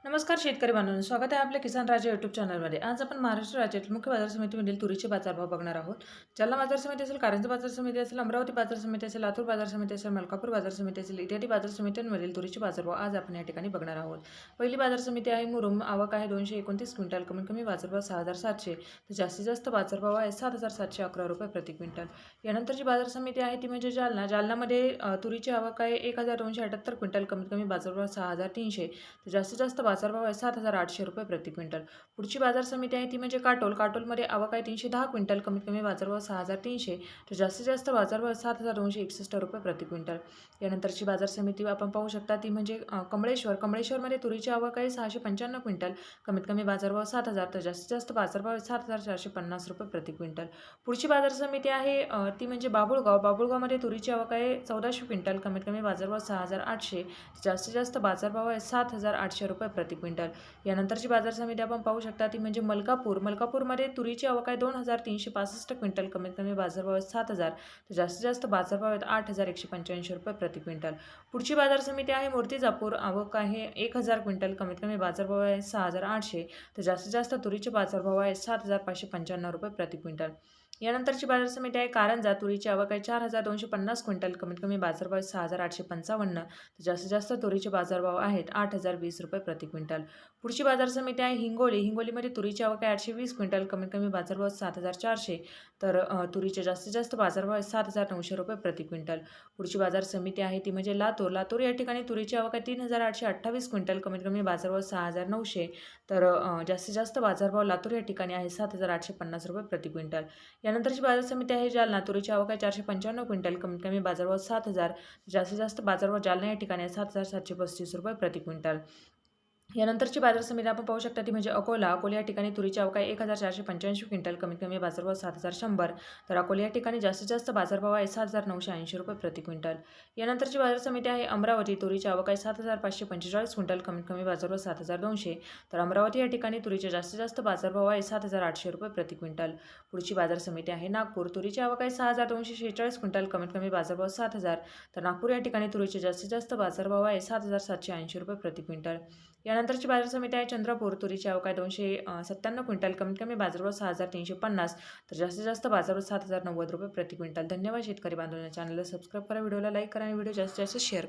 नमस्कार शेतकरी बांधवांनो, स्वागत आहे आपल्या किसान राजा यूट्यूब चॅनलमध्ये। आज आपण महाराष्ट्र राज्यातील मुख्य बाजार समितीमधील तुरीचे बाजारभाव बघणार आहोत। जालना बाजार समिती असेल, कारंजा बाजार समिती असेल, अमरावती बाजार समिती असेल, लातूर बाजार समिती असेल, मलकापूर बाजार समिती असेल इत्यादी बाजार समित्यांमधील तुरीचे बाजारभाव आज आपण या ठिकाणी बघणार आहोत। पहिली बाजार समिती आहे मुरुम, आवक आहे 229 क्विंटल, कमीत कमी बाजारभाव 6700, तर जास्तीत जास्त बाजारभाव आहे 7711 रुपये प्रति क्विंटल। यानंतरची बाजार समिती आहे ती म्हणजे जालना। जालनामध्ये तुरीची आवक आहे 1278 क्विंटल, कमीत कमी बाजारभाव 6300, तर जास्तीत जास्त बाजारभाव आहे 7800 रुपये प्रति क्विंटल। पुढची बाजार समिती आहे ती म्हणजे काटोल। काटोलमध्ये आवक आहे 310 क्विंटल, कमीत कमी बाजारभाव 6300, तर जास्तीत जास्त बाजारभाव 7261 रुपये प्रति क्विंटल। यानंतरची बाजार समिती आपण पाहू शकता ती म्हणजे कमळेश्वर। कमळेश्वरमध्ये तुरीची आवक आहे 695 क्विंटल, कमीत कमी बाजारभाव 7000, तर जास्तीत जास्त बाजारभाव 7450 रुपये प्रति क्विंटल। पुढची बाजार समिती आहे ती म्हणजे बाभुळगाव। बाभुळगावमध्ये तुरीची आवक आहे 1400 क्विंटल, कमीत कमी बाजारभाव 6800, जास्तीत जास्त बाजारभाव आहे 7800 रुपये प्रति क्विंटल। यानंतरची बाजार समिती आपण पाहू शकता ती म्हणजे मलकापूर। मलकापूरमध्ये तुरीची आवक आहे 2365 क्विंटल, कमीत कमी बाजारभाव आहे 7000, तर जास्तीत जास्त बाजारभाव आहेत 8185 रुपये प्रति क्विंटल। पुढची बाजार समिती आहे मूर्तिजापूर। आवक आहे 1000 क्विंटल, कमीत कमी बाजारभाव आहे 6800, तर जास्तीत जास्त तुरीचे बाजारभाव आहे 7595 रुपये प्रति क्विंटल। यानंतरची बाजार समिती आहे कारंजा। तुरीची आवक आहे 4250 क्विंटल, कमीत कमी बाजारभाव 6855, तर जास्तीत जास्त तुरीचे बाजारभाव आहेत 8020 रुपये प्रति क्विंटल। पुढची बाजार समिती आहे हिंगोली। हिंगोलीमध्ये तुरीची आवक आहे 820 क्विंटल, कमीत कमी बाजारभाव 7400, तर तुरीचे जास्तीत जास्त बाजारभाव आहे 7900 रुपये प्रति क्विंटल। पुढची बाजार समिती आहे ती म्हणजे लातूर। लातूर या ठिकाणी तुरीची आवक आहे 3828 क्विंटल, कमीत कमी बाजारभाव 6900, तर जास्तीत जास्त बाजारभाव लातूर या ठिकाणी आहे 7850 रुपये प्रति क्विंटल। यानंतरची बाजार समिती आहे जालना। तुरीची आवक आहे 495 क्विंटल, कमीत कमी बाजारभाव 7000, जास्तीत जास्त बाजारभाव जालना या ठिकाणी आहे 7735 रुपये प्रति क्विंटल। यानंतरची बाजार समिती आपण पाहू शकता ती म्हणजे अकोला। अकोला या ठिकाणी तुरीची आवक आहे 1485 क्विंटल, कमीत कमी बाजारभाव 7100, तर अकोला या ठिकाणी जास्तीत जास्त बाजारभाव आहे 7980 रुपये प्रति क्विंटल। यानंतरची बाजार समिती आहे अमरावती। तुरीची आवक आहे 7545 क्विंटल, कमीत कमी बाजारभाव 7200, तर अमरावती या ठिकाणी तुरीचे जास्तीत जास्त बाजारभाव आहे 7800 रुपये प्रति क्विंटल। पुढची बाजार समिती आहे नागपूर। तुरीची आवक आहे 6246 क्विंटल, कमीत कमी बाजारभाव 7000, तर नागपूर या ठिकाणी तुरीचे जास्तीत जास्त बाजारभाव आहे 7780 रुपये प्रति क्विंटल। यानंतरची बाजार समिती आहे चंद्रपूर। तुरीची आवक आहे 297 क्विंटल, कमीत कमी बाजारभाव 6350, तर जास्तीत जास्त बाजारभाव 7090 रुपये प्रति क्विंटल। धन्यवाद शेतकरी बांधवांनो, चॅनलला सबस्क्राईब करा, व्हिडिओला लाईक करा आणि व्हिडिओ जास्तीत जास्त शेअर करा।